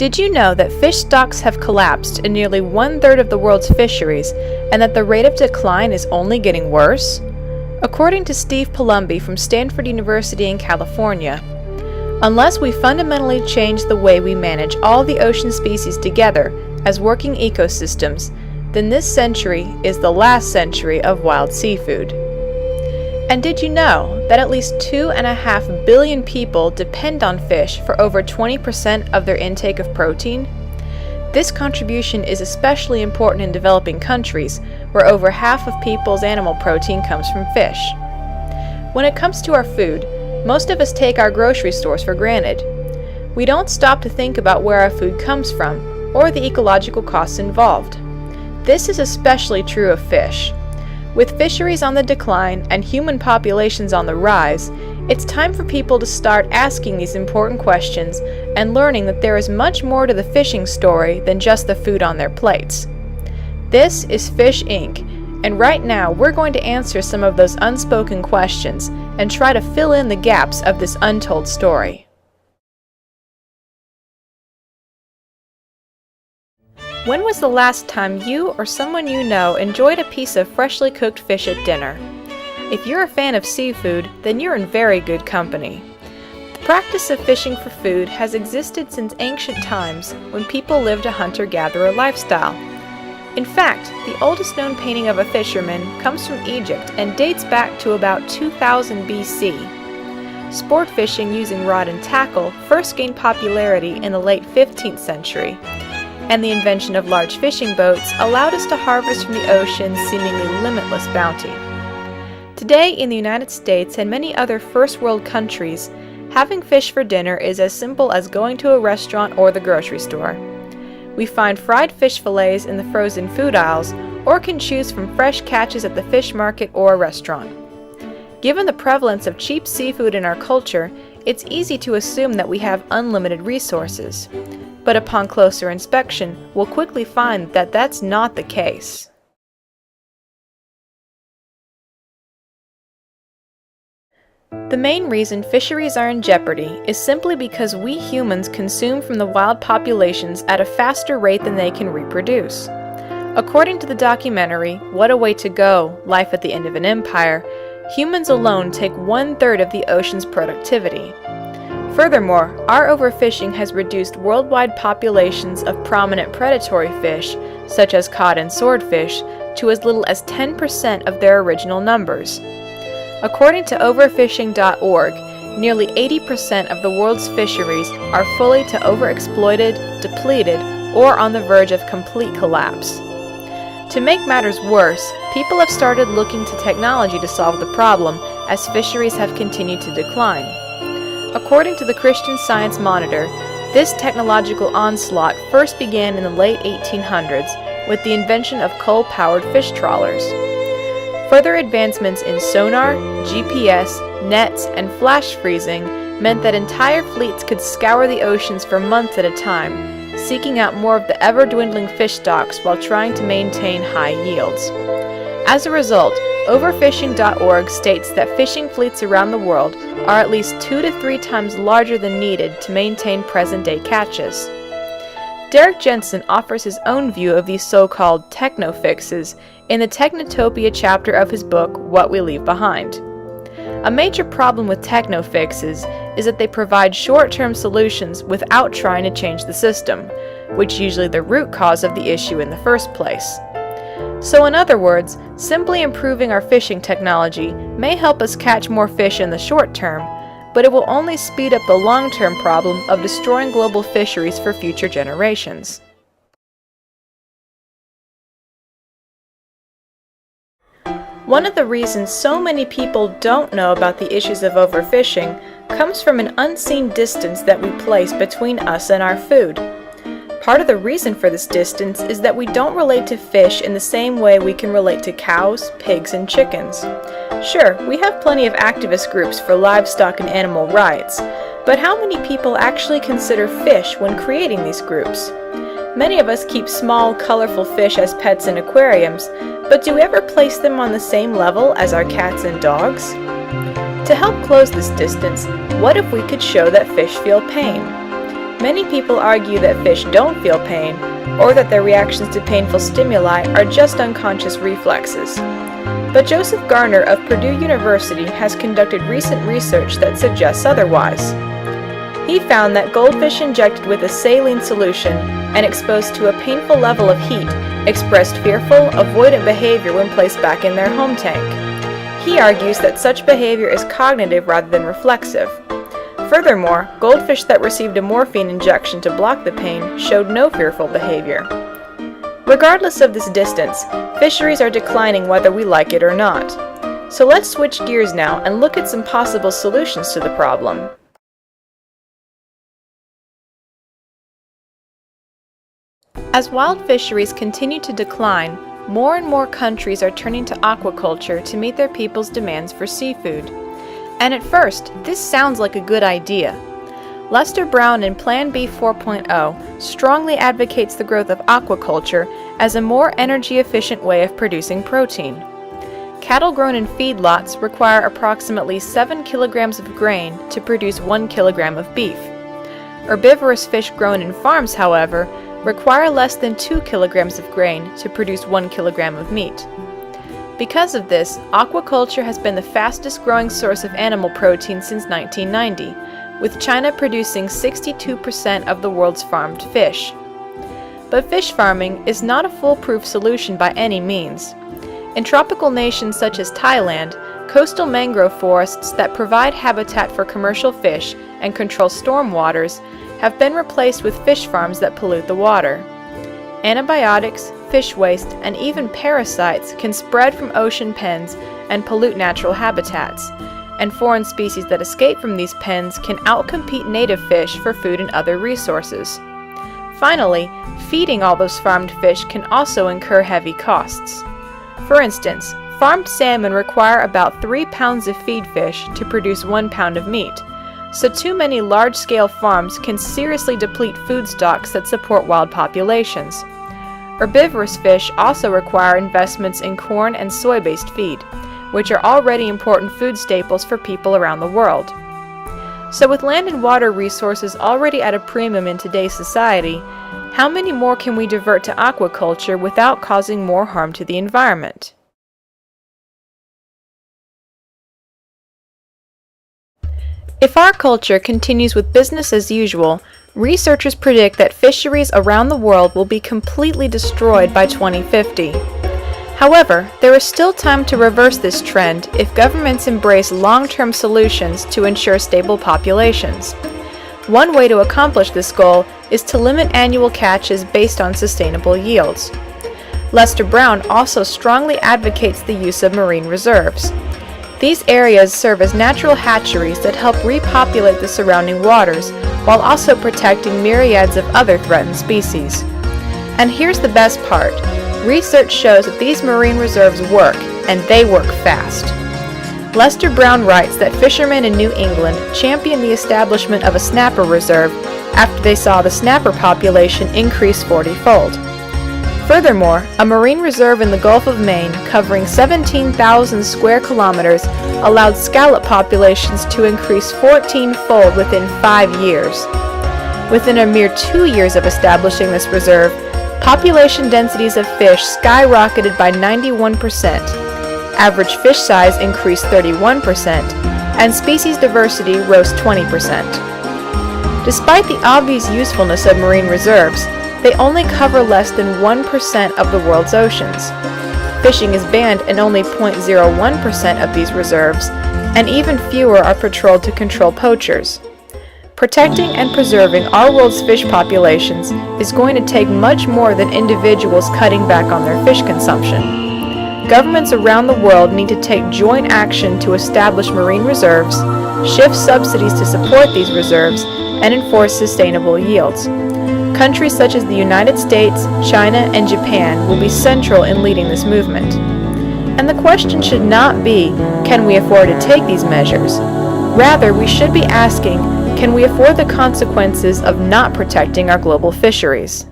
Did you know that fish stocks have collapsed in nearly 1/3 of the world's fisheries and that the rate of decline is only getting worse? According to Steve Palumbi from Stanford University in California, unless we fundamentally change the way we manage all the ocean species together as working ecosystems, then this century is the last century of wild seafood. And did you know that at least 2.5 billion people depend on fish for over 20% of their intake of protein? This contribution is especially important in developing countries, where over half of people's animal protein comes from fish. When it comes to our food, most of us take our grocery stores for granted. We don't stop to think about where our food comes from, or the ecological costs involved. This is especially true of fish. With fisheries on the decline and human populations on the rise, it's time for people to start asking these important questions and learning that there is much more to the fishing story than just the food on their plates. This is Fish Inc., and right now we're going to answer some of those unspoken questions and try to fill in the gaps of this untold story. When was the last time you or someone you know enjoyed a piece of freshly cooked fish at dinner? If you're a fan of seafood, then you're in very good company. The practice of fishing for food has existed since ancient times when people lived a hunter-gatherer lifestyle. In fact, the oldest known painting of a fisherman comes from Egypt and dates back to about 2000 BC. Sport fishing using rod and tackle first gained popularity in the late 15th century. And the invention of large fishing boats allowed us to harvest from the ocean's seemingly limitless bounty. Today, in the United States and many other first world countries, having fish for dinner is as simple as going to a restaurant or the grocery store. We find fried fish fillets in the frozen food aisles, or can choose from fresh catches at the fish market or a restaurant. Given the prevalence of cheap seafood in our culture, it's easy to assume that we have unlimited resources. But upon closer inspection, we'll quickly find that that's not the case. The main reason fisheries are in jeopardy is simply because we humans consume from the wild populations at a faster rate than they can reproduce. According to the documentary, What a Way to Go! Life at the End of an Empire, humans alone take 1/3 of the ocean's productivity. Furthermore, our overfishing has reduced worldwide populations of prominent predatory fish, such as cod and swordfish, to as little as 10% of their original numbers. According to overfishing.org, nearly 80% of the world's fisheries are fully to overexploited, depleted, or on the verge of complete collapse. To make matters worse, people have started looking to technology to solve the problem, as fisheries have continued to decline. According to the Christian Science Monitor, this technological onslaught first began in the late 1800s with the invention of coal-powered fish trawlers. Further advancements in sonar, GPS, nets, and flash freezing meant that entire fleets could scour the oceans for months at a time, seeking out more of the ever-dwindling fish stocks while trying to maintain high yields. As a result, overfishing.org states that fishing fleets around the world are at least 2 to 3 times larger than needed to maintain present-day catches. Derek Jensen offers his own view of these so-called techno-fixes in the Technotopia chapter of his book, What We Leave Behind. A major problem with techno-fixes is that they provide short-term solutions without trying to change the system, which is usually the root cause of the issue in the first place. So in other words, simply improving our fishing technology may help us catch more fish in the short term, but it will only speed up the long-term problem of destroying global fisheries for future generations. One of the reasons so many people don't know about the issues of overfishing comes from an unseen distance that we place between us and our food. Part of the reason for this distance is that we don't relate to fish in the same way we can relate to cows, pigs, and chickens. Sure, we have plenty of activist groups for livestock and animal rights, but how many people actually consider fish when creating these groups? Many of us keep small, colorful fish as pets in aquariums, but do we ever place them on the same level as our cats and dogs? To help close this distance, what if we could show that fish feel pain? Many people argue that fish don't feel pain, or that their reactions to painful stimuli are just unconscious reflexes. But Joseph Garner of Purdue University has conducted recent research that suggests otherwise. He found that goldfish injected with a saline solution and exposed to a painful level of heat expressed fearful, avoidant behavior when placed back in their home tank. He argues that such behavior is cognitive rather than reflexive. Furthermore, goldfish that received a morphine injection to block the pain showed no fearful behavior. Regardless of this distance, fisheries are declining whether we like it or not. So let's switch gears now and look at some possible solutions to the problem. As wild fisheries continue to decline, more and more countries are turning to aquaculture to meet their people's demands for seafood. And at first, this sounds like a good idea. Lester Brown in Plan B 4.0 strongly advocates the growth of aquaculture as a more energy-efficient way of producing protein. Cattle grown in feedlots require approximately 7 kilograms of grain to produce 1 kilogram of beef. Herbivorous fish grown in farms, however, require less than 2 kilograms of grain to produce 1 kilogram of meat. Because of this, aquaculture has been the fastest growing source of animal protein since 1990, with China producing 62% of the world's farmed fish. But fish farming is not a foolproof solution by any means. In tropical nations such as Thailand, coastal mangrove forests that provide habitat for commercial fish and control storm waters have been replaced with fish farms that pollute the water. Antibiotics, fish waste, and even parasites can spread from ocean pens and pollute natural habitats, and foreign species that escape from these pens can outcompete native fish for food and other resources. Finally, feeding all those farmed fish can also incur heavy costs. For instance, farmed salmon require about 3 pounds of feed fish to produce 1 pound of meat, so too many large-scale farms can seriously deplete food stocks that support wild populations. Herbivorous fish also require investments in corn and soy-based feed, which are already important food staples for people around the world. So with land and water resources already at a premium in today's society, how many more can we divert to aquaculture without causing more harm to the environment? If our culture continues with business as usual, researchers predict that fisheries around the world will be completely destroyed by 2050. However, there is still time to reverse this trend if governments embrace long-term solutions to ensure stable populations. One way to accomplish this goal is to limit annual catches based on sustainable yields. Lester Brown also strongly advocates the use of marine reserves. These areas serve as natural hatcheries that help repopulate the surrounding waters while also protecting myriads of other threatened species. And here's the best part. Research shows that these marine reserves work, and they work fast. Lester Brown writes that fishermen in New England championed the establishment of a snapper reserve after they saw the snapper population increase 40-fold. Furthermore, a marine reserve in the Gulf of Maine covering 17,000 square kilometers allowed scallop populations to increase 14-fold within 5 years. Within a mere 2 years of establishing this reserve, population densities of fish skyrocketed by 91%, average fish size increased 31%, and species diversity rose 20%. Despite the obvious usefulness of marine reserves, they only cover less than 1% of the world's oceans. Fishing is banned in only 0.01% of these reserves, and even fewer are patrolled to control poachers. Protecting and preserving our world's fish populations is going to take much more than individuals cutting back on their fish consumption. Governments around the world need to take joint action to establish marine reserves, shift subsidies to support these reserves, and enforce sustainable yields. Countries such as the United States, China, and Japan will be central in leading this movement. And the question should not be, can we afford to take these measures? Rather, we should be asking, can we afford the consequences of not protecting our global fisheries?